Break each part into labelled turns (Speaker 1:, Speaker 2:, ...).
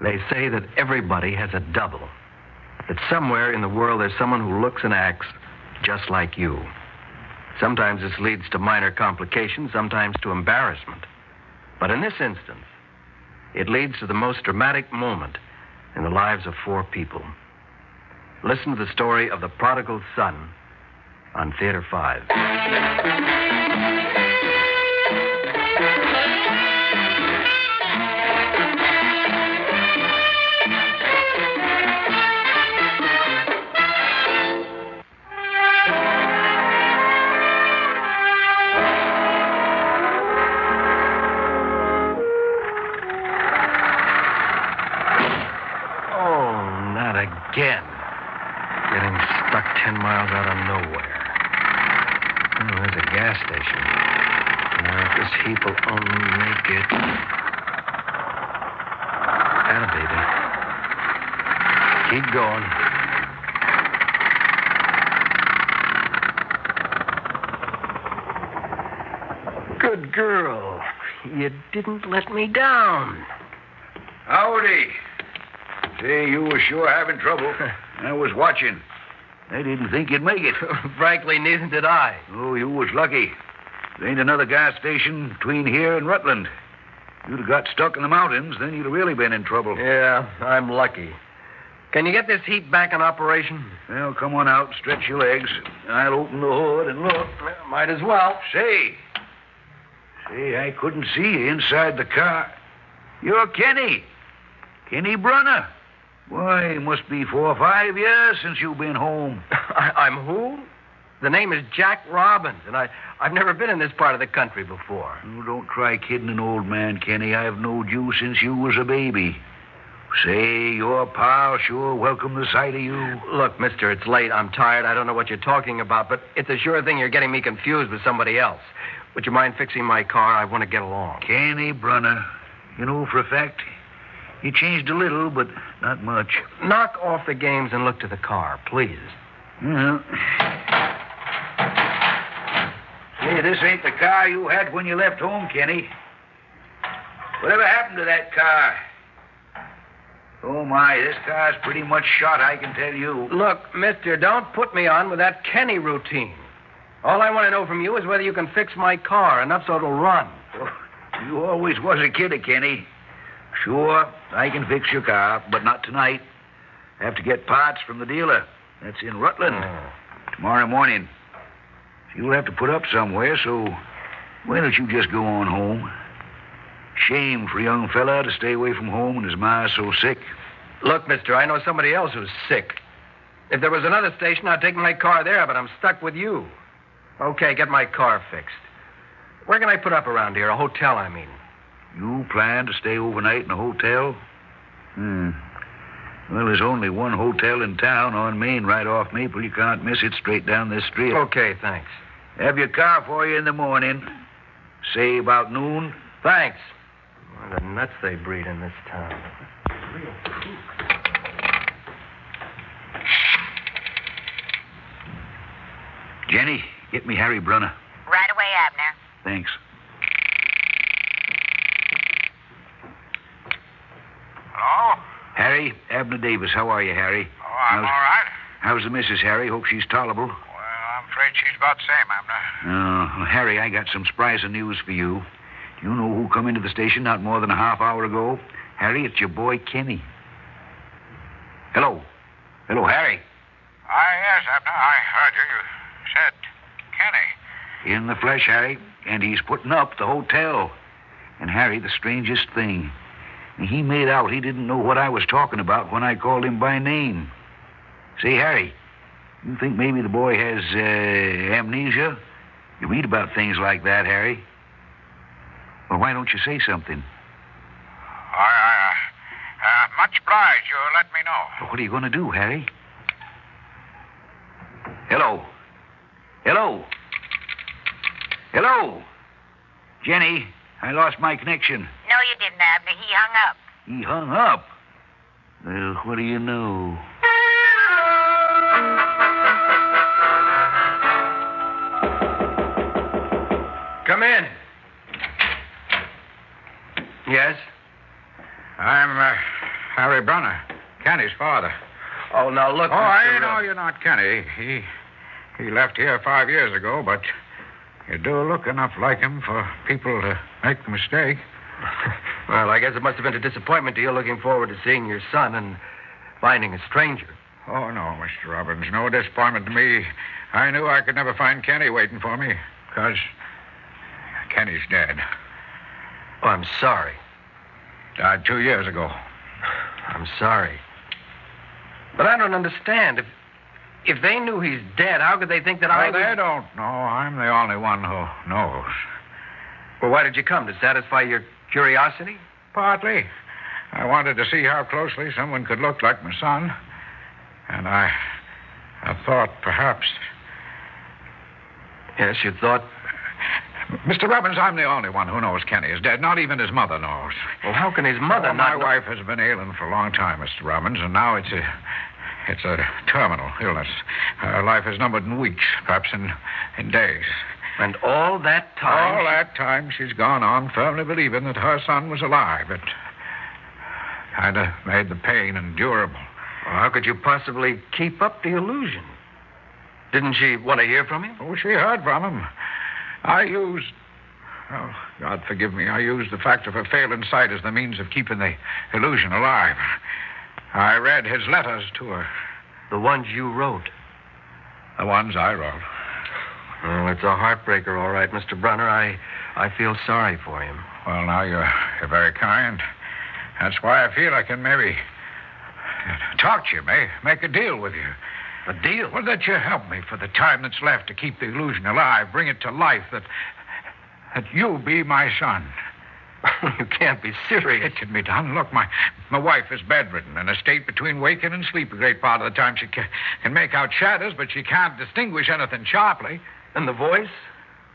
Speaker 1: They say that everybody has a double. That somewhere in the world there's someone who looks and acts just like you. Sometimes this leads to minor complications, sometimes to embarrassment. But in this instance, it leads to the most dramatic moment in the lives of 4 people. Listen to the story of the Prodigal Son on Theater 5. Again. Getting stuck 10 miles out of nowhere. Oh, there's a gas station. Now, if this heap will only make it... Atta baby. Keep going. Good girl. You didn't let me down.
Speaker 2: Howdy. Say, you were sure having trouble. I was watching. I didn't think you'd make it.
Speaker 1: Frankly, neither did I.
Speaker 2: Oh, you was lucky. There ain't another gas station between here and Rutland. You'd have got stuck in the mountains, then you'd have really been in trouble.
Speaker 1: Yeah, I'm lucky. Can you get this heat back in operation?
Speaker 2: Well, come on out, stretch your legs. I'll open the hood and look.
Speaker 1: Well, might as well.
Speaker 2: Say, I couldn't see you inside the car. You're Kenny. Kenny Brunner. Why, it must be 4 or 5 years since you've been home.
Speaker 1: I'm who? The name is Jack Robbins, and I've never been in this part of the country before.
Speaker 2: Oh, don't try kidding an old man, Kenny. I've knowed you since you was a baby. Say, your pal sure welcome the sight of you.
Speaker 1: Look, mister, it's late. I'm tired. I don't know what you're talking about, but it's a sure thing you're getting me confused with somebody else. Would you mind fixing my car? I want to get along.
Speaker 2: Kenny Brunner. You know for a fact... You changed a little, but not much.
Speaker 1: Knock off the games and look to the car, please.
Speaker 2: Well. Say, this ain't the car you had when you left home, Kenny. Whatever happened to that car? Oh, my, this car's pretty much shot, I can tell you.
Speaker 1: Look, mister, don't put me on with that Kenny routine. All I want to know from you is whether you can fix my car enough so it'll run.
Speaker 2: Oh, you always was a kidder, Kenny. Sure, I can fix your car, but not tonight. I have to get parts from the dealer. That's in Rutland. Tomorrow morning. You'll have to put up somewhere, so why don't you just go on home? Shame for a young fella to stay away from home when his ma's so sick.
Speaker 1: Look, mister, I know somebody else who's sick. If there was another station, I'd take my car there, but I'm stuck with you. Okay, get my car fixed. Where can I put up around here? A hotel, I mean.
Speaker 2: You plan to stay overnight in a hotel? Well, there's only one hotel in town on Main right off Maple. You can't miss it straight down this street.
Speaker 1: Okay, thanks.
Speaker 2: Have your car for you in the morning. Say about noon.
Speaker 1: Thanks. What the nuts they breed in this town.
Speaker 2: Jenny, get me Harry Brunner.
Speaker 3: Right away, Abner.
Speaker 2: Thanks.
Speaker 4: Hello?
Speaker 2: Harry, Abner Davis. How are you, Harry?
Speaker 4: Oh, I'm all right.
Speaker 2: How's the missus, Harry? Hope she's tolerable.
Speaker 4: Well, I'm afraid she's about the same, Abner.
Speaker 2: Harry, I got some surprising news for you. Do you know who come into the station not more than a half hour ago? Harry, it's your boy, Kenny. Hello. Hello, Harry.
Speaker 4: Yes, Abner, I heard you. You said Kenny.
Speaker 2: In the flesh, Harry, and he's putting up the hotel. And, Harry, the strangest thing, he made out he didn't know what I was talking about when I called him by name. Say, Harry, you think maybe the boy has amnesia? You read about things like that, Harry. Well, why don't you say something?
Speaker 4: Much obliged. You let me know.
Speaker 2: Well, what are you going to do, Harry? Hello. Hello. Hello. Jenny, I lost my connection.
Speaker 3: No, you didn't, Abner. He hung up.
Speaker 2: He hung up? Well, what do you know?
Speaker 1: Come in. Yes?
Speaker 4: Harry Brunner, Kenny's father.
Speaker 1: Oh, now look,
Speaker 4: Oh,
Speaker 1: Mr.
Speaker 4: I know you're not Kenny. He left here 5 years ago, but you do look enough like him for people to make the mistake.
Speaker 1: Well, I guess it must have been a disappointment to you looking forward to seeing your son and finding a stranger.
Speaker 4: Oh, no, Mr. Robbins, no disappointment to me. I knew I could never find Kenny waiting for me, because Kenny's dead.
Speaker 1: Oh, I'm sorry.
Speaker 4: Died 2 years ago.
Speaker 1: I'm sorry. But I don't understand. If they knew he's dead, how could they think that I
Speaker 4: Well, they don't know. I'm the only one who knows.
Speaker 1: Well, why did you come? To satisfy your curiosity?
Speaker 4: Partly. I wanted to see how closely someone could look like my son. And I thought perhaps...
Speaker 1: Yes, you thought...
Speaker 4: Mr. Robbins, I'm the only one who knows Kenny is dead. Not even his mother knows.
Speaker 1: Well, how can his mother
Speaker 4: My
Speaker 1: not...
Speaker 4: wife has been ailing for a long time, Mr. Robbins, and now it's a terminal illness. Her life is numbered in weeks, perhaps in days.
Speaker 1: And all that time...
Speaker 4: All that time she's gone on firmly believing that her son was alive. It kind of made the pain endurable.
Speaker 1: Well, how could you possibly keep up the illusion? Didn't she want to hear from him?
Speaker 4: Oh, she heard from him. Oh, God forgive me, I used the fact of her failing sight as the means of keeping the illusion alive. I read his letters to her.
Speaker 1: The ones you wrote?
Speaker 4: The ones I wrote.
Speaker 1: Oh, it's a heartbreaker, all right, Mr. Brunner. I feel sorry for him.
Speaker 4: Well, now, you're very kind. That's why I feel I can maybe talk to you, make a deal with you.
Speaker 1: A deal?
Speaker 4: Well, that you help me for the time that's left to keep the illusion alive, bring it to life, that you be my son.
Speaker 1: You can't be serious.
Speaker 4: It can be done. Look, my wife is bedridden, in a state between waking and sleep a great part of the time. She can make out shadows, but she can't distinguish anything sharply.
Speaker 1: And the voice?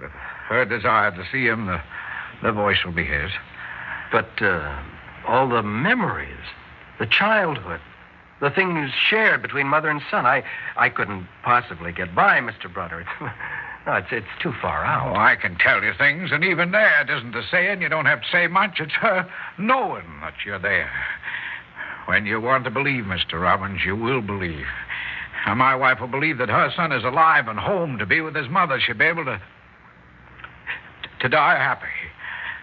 Speaker 4: With her desire to see him, the voice will be his.
Speaker 1: But all the memories, the childhood, the things shared between mother and son, I couldn't possibly get by, Mr. Brunner. No, it's too far out.
Speaker 4: Oh, I can tell you things, and even there, it isn't the saying. You don't have to say much. It's her knowing that you're there. When you want to believe, Mr. Robbins, you will believe. And my wife will believe that her son is alive and home to be with his mother. She'll be able to die happy.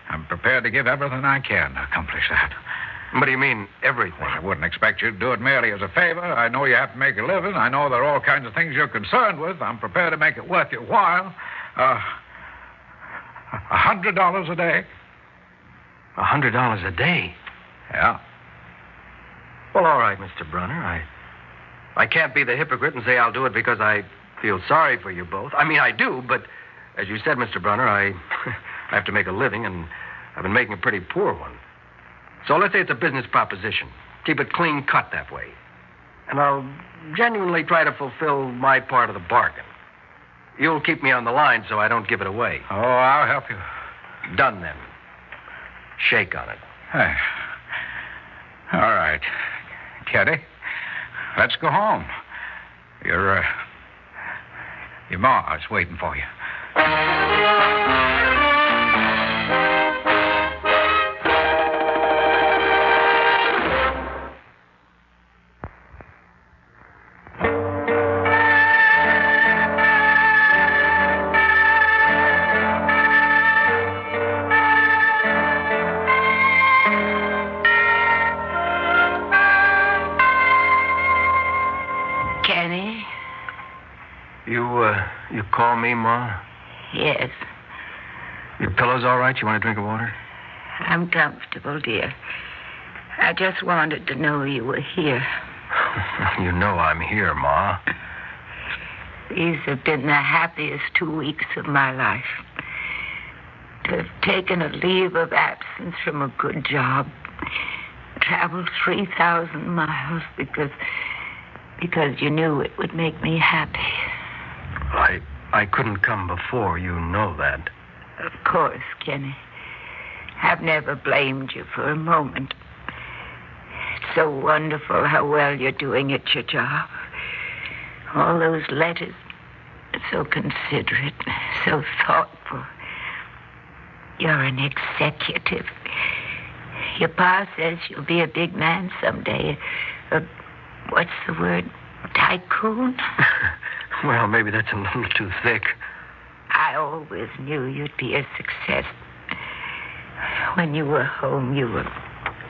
Speaker 4: I'm prepared to give everything I can to accomplish that.
Speaker 1: What do you mean, everything?
Speaker 4: Well, I wouldn't expect you to do it merely as a favor. I know you have to make a living. I know there are all kinds of things you're concerned with. I'm prepared to make it worth your while. $100 a day.
Speaker 1: $100 a day?
Speaker 4: Yeah.
Speaker 1: Well, all right, Mr. Brunner. I can't be the hypocrite and say I'll do it because I feel sorry for you both. I mean, I do, but as you said, Mr. Brunner, I have to make a living, and I've been making a pretty poor one. So let's say it's a business proposition. Keep it clean cut that way. And I'll genuinely try to fulfill my part of the bargain. You'll keep me on the line so I don't give it away.
Speaker 4: Oh, I'll help you.
Speaker 1: Done then. Shake on it.
Speaker 4: Hey. All right. Kenny, let's go home. Your ma is waiting for you.
Speaker 1: You call me, Ma?
Speaker 3: Yes.
Speaker 1: Your pillow's all right? You want a drink of water?
Speaker 3: I'm comfortable, dear. I just wanted to know you were here.
Speaker 1: You know I'm here, Ma.
Speaker 3: These have been the happiest 2 weeks of my life. To have taken a leave of absence from a good job, traveled 3,000 miles because you knew it would make me happy.
Speaker 1: I couldn't come before, you know that.
Speaker 3: Of course, Kenny. I've never blamed you for a moment. It's so wonderful how well you're doing at your job. All those letters, so considerate, so thoughtful. You're an executive. Your pa says you'll be a big man someday. What's the word? Tycoon?
Speaker 1: Well, maybe that's a little too thick.
Speaker 3: I always knew you'd be a success. When you were home, you were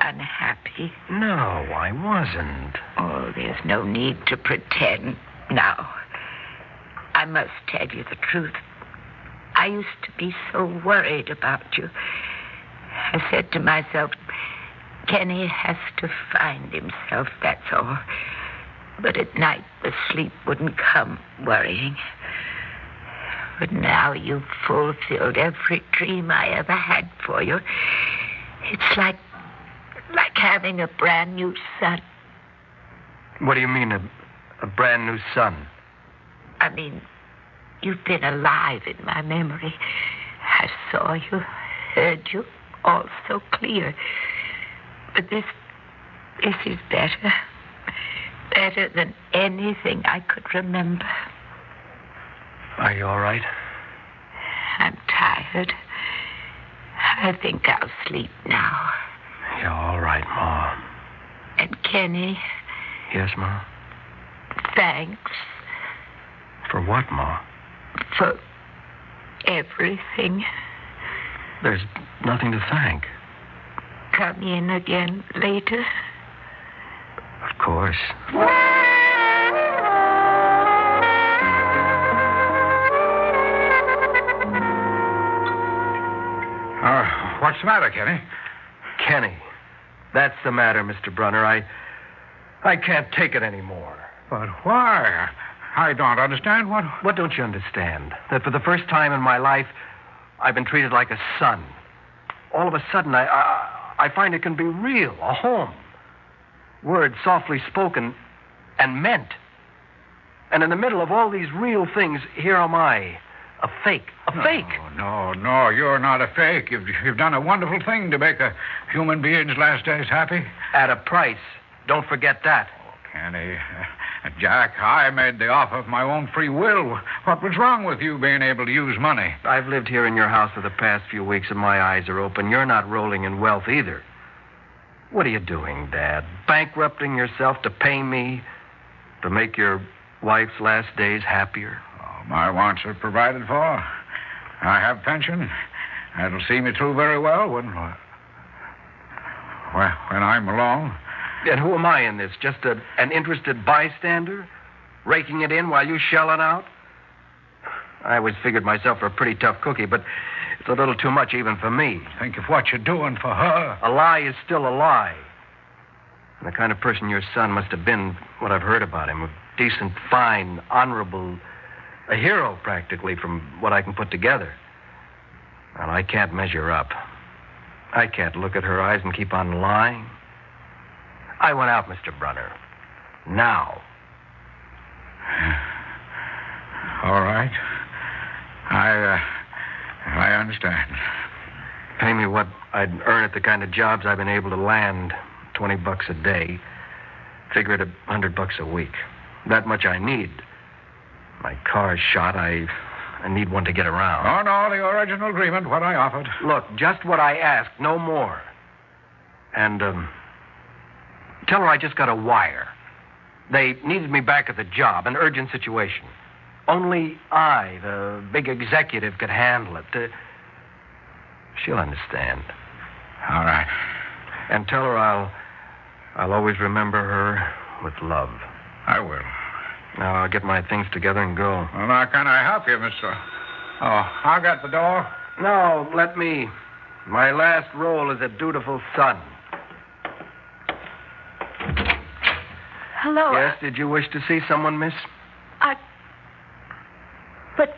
Speaker 3: unhappy.
Speaker 1: No, I wasn't.
Speaker 3: Oh, there's no need to pretend now. I must tell you the truth. I used to be so worried about you. I said to myself, Kenny has to find himself, that's all. But at night, the sleep wouldn't come worrying. But now you've fulfilled every dream I ever had for you. It's like having a brand new son.
Speaker 1: What do you mean, a brand new son?
Speaker 3: I mean, you've been alive in my memory. I saw you, heard you, all so clear. But this is better. Better than anything I could remember.
Speaker 1: Are you all right?
Speaker 3: I'm tired. I think I'll sleep now.
Speaker 1: You're all right, Ma.
Speaker 3: And Kenny,
Speaker 1: Yes, Ma?
Speaker 3: thanks
Speaker 1: For what, Ma?
Speaker 3: for everything.
Speaker 1: There's nothing to thank.
Speaker 3: Come in again later.
Speaker 1: Of course.
Speaker 4: What's the matter, Kenny?
Speaker 1: Kenny. That's the matter, Mr. Brunner. I can't take it anymore.
Speaker 4: But why? I don't understand.
Speaker 1: What don't you understand? That for the first time in my life, I've been treated like a son. All of a sudden, I find it can be real, a home. Words softly spoken and meant. And in the middle of all these real things, here am I, a fake.
Speaker 4: No, you're not a fake. You've done a wonderful thing to make a human being's last days happy.
Speaker 1: At a price. Don't forget that.
Speaker 4: Oh, Kenny. Jack, I made the offer of my own free will. What was wrong with you being able to use money?
Speaker 1: I've lived here in your house for the past few weeks, and my eyes are open. You're not rolling in wealth either. What are you doing, Dad? Bankrupting yourself to pay me to make your wife's last days happier?
Speaker 4: Oh, my wants are provided for. I have pension. That'll see me through very well when I'm alone.
Speaker 1: And who am I in this? Just an interested bystander? Raking it in while you shell it out? I always figured myself for a pretty tough cookie, but it's a little too much even for me.
Speaker 4: Think of what you're doing for her.
Speaker 1: A lie is still a lie. And the kind of person your son must have been, what I've heard about him. A decent, fine, honorable, a hero practically from what I can put together. Well, I can't measure up. I can't look at her eyes and keep on lying. I went out, Mr. Brunner. Now.
Speaker 4: All right. I understand.
Speaker 1: Pay me what I'd earn at the kind of jobs I've been able to land. $20 a day. Figure it $100 a week. That much I need. My car's shot. I need one to get around.
Speaker 4: Oh, no, the original agreement, what I offered.
Speaker 1: Look, just what I asked, no more. And, tell her I just got a wire. They needed me back at the job, an urgent situation. Only I, the big executive, could handle it. She'll understand.
Speaker 4: All right.
Speaker 1: And tell her I'll always remember her with love.
Speaker 4: I will.
Speaker 1: Now, I'll get my things together and go.
Speaker 4: Well, now, can I help you, Mr. Oh, I'll get the door.
Speaker 1: No, let me. My last role is a dutiful son.
Speaker 5: Hello.
Speaker 1: Yes, did you wish to see someone, miss?
Speaker 5: But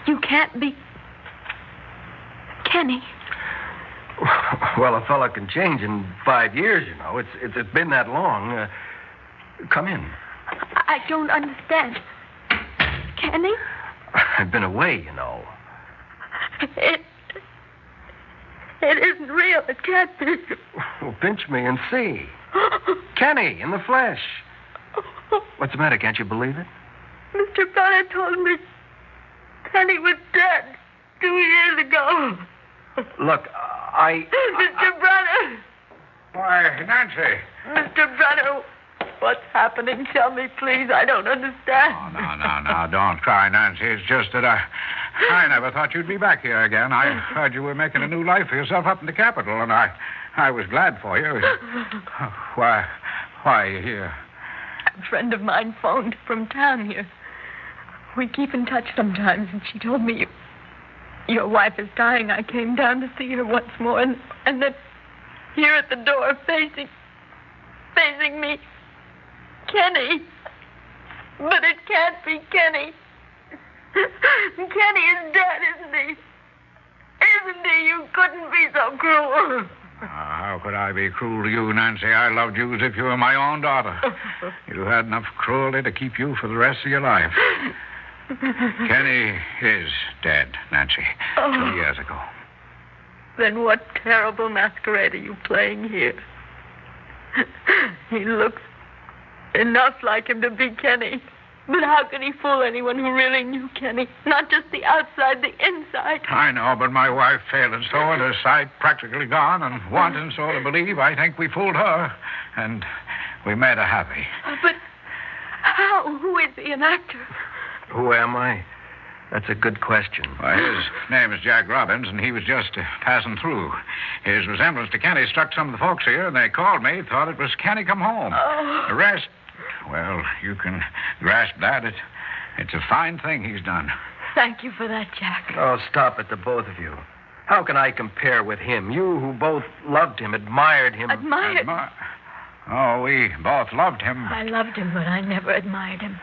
Speaker 5: you can't be Kenny.
Speaker 1: Well, a fellow can change in 5 years, you know. It's been that long. Come in.
Speaker 5: I don't understand. Kenny?
Speaker 1: I've been away, you know.
Speaker 5: It isn't real. It can't be.
Speaker 1: Well, pinch me and see. Kenny, in the flesh. What's the matter? Can't you believe it?
Speaker 5: Mr. Bonner told me Kenny was dead 2 years ago.
Speaker 1: Look,
Speaker 3: Mr. Brunner!
Speaker 4: Why, Nancy.
Speaker 3: Mr. Brunner, what's happening? Tell me, please. I don't understand.
Speaker 4: Oh, no. Don't cry, Nancy. It's just that I never thought you'd be back here again. I heard you were making a new life for yourself up in the capital, and I was glad for you. Why are you here?
Speaker 5: A friend of mine phoned from town here. We keep in touch sometimes, and she told me your wife is dying. I came down to see her once more, and then here at the door, facing me, Kenny. But it can't be Kenny. Kenny is dead, isn't he? Isn't he? You couldn't be so cruel.
Speaker 4: How could I be cruel to you, Nancy? I loved you as if you were my own daughter. You had enough cruelty to keep you for the rest of your life. Kenny is dead, Nancy. 2 years ago.
Speaker 5: Then what terrible masquerade are you playing here? He looks enough like him to be Kenny. But how can he fool anyone who really knew Kenny? Not just the outside, the inside.
Speaker 4: I know, but my wife failed, and so with her sight practically gone, and wanting so to believe, I think we fooled her, and we made her happy.
Speaker 5: But how? Who is he, an actor?
Speaker 1: Who am I? That's a good question.
Speaker 4: Well, his name is Jack Robbins, and he was just passing through. His resemblance to Kenny struck some of the folks here, and they called me, thought it was Kenny come home. The rest, well, you can grasp that. It's a fine thing he's done.
Speaker 5: Thank you for that, Jack.
Speaker 1: Oh, stop it, the both of you. How can I compare with him? You who both loved him, admired him.
Speaker 5: Admired?
Speaker 4: Oh, we both loved him.
Speaker 5: I loved him, but I never admired him.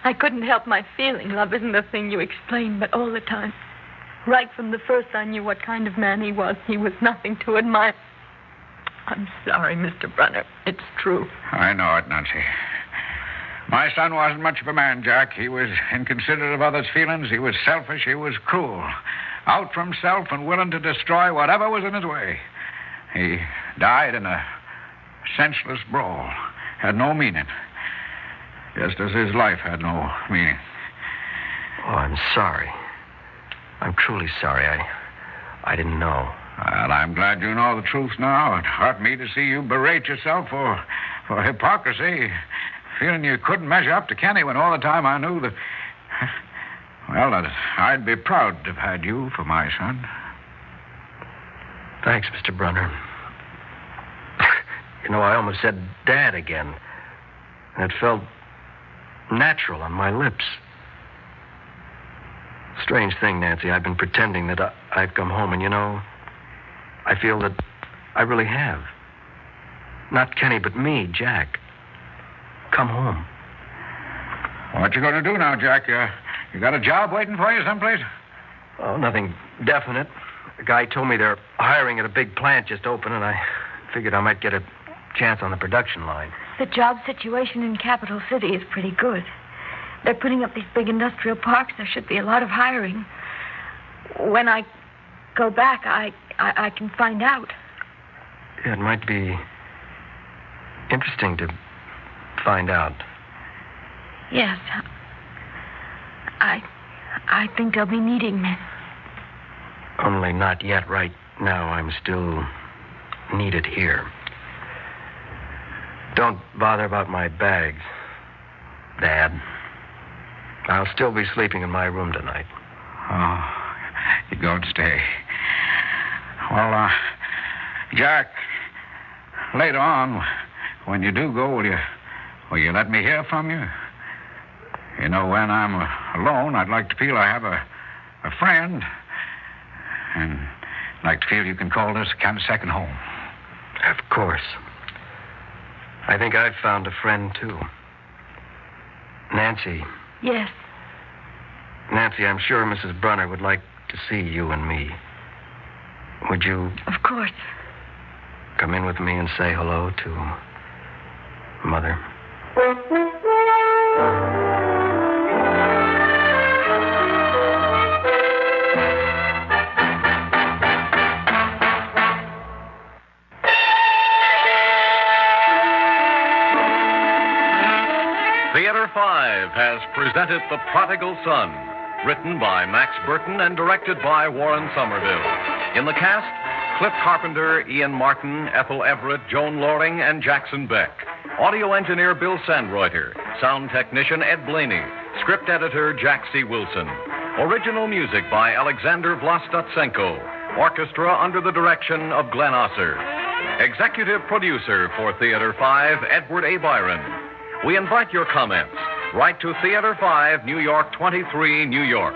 Speaker 5: I couldn't help my feeling. Love isn't the thing you explain, but all the time. Right from the first, I knew what kind of man he was. He was nothing to admire. I'm sorry, Mr. Brunner. It's true.
Speaker 4: I know it, Nancy. My son wasn't much of a man, Jack. He was inconsiderate of others' feelings. He was selfish. He was cruel. Out for himself and willing to destroy whatever was in his way. He died in a senseless brawl. Had no meaning. Just as his life had no meaning.
Speaker 1: Oh, I'm sorry. I'm truly sorry. I didn't know.
Speaker 4: Well, I'm glad you know the truth now. It hurt me to see you berate yourself for hypocrisy, feeling you couldn't measure up to Kenny when all the time I knew that... Well, that I'd be proud to have had you for my son.
Speaker 1: Thanks, Mr. Brunner. You know, I almost said Dad again. And it felt natural on my lips. Strange thing, Nancy. I've been pretending that I've come home, and you know, I feel that I really have. Not Kenny, but me, Jack. Come home.
Speaker 4: What you going to do now, Jack? You got a job waiting for you someplace?
Speaker 1: Oh, nothing definite. A guy told me they're hiring at a big plant just opened, and I figured I might get a chance on the production line.
Speaker 5: The job situation in Capital City is pretty good. They're putting up these big industrial parks. There should be a lot of hiring. When I go back, I can find out.
Speaker 1: Yeah, it might be interesting to find out.
Speaker 5: Yes. I think they'll be needing me.
Speaker 1: Only not yet. Right now, I'm still needed here. Don't bother about my bags, Dad. I'll still be sleeping in my room tonight.
Speaker 4: Oh, you go and stay. Well, Jack, later on, when you do go, will you let me hear from you? You know, when I'm alone, I'd like to feel I have a friend. And I'd like to feel you can call this kind of second home.
Speaker 1: Of course. I think I've found a friend, too. Nancy.
Speaker 5: Yes.
Speaker 1: Nancy, I'm sure Mrs. Brunner would like to see you and me. Would you...
Speaker 5: Of course.
Speaker 1: Come in with me and say hello to Mother?
Speaker 6: Theater 5 has presented The Prodigal Son, written by Max Burton and directed by Warren Somerville. In the cast, Cliff Carpenter, Ian Martin, Ethel Everett, Joan Loring, and Jackson Beck. Audio engineer Bill Sandreuter. Sound technician Ed Blaney. Script editor Jack C. Wilson. Original music by Alexander Vlastotsenko. Orchestra under the direction of Glenn Osser. Executive producer for Theater 5, Edward A. Byron. We invite your comments. Write to Theater 5, New York 23, New York.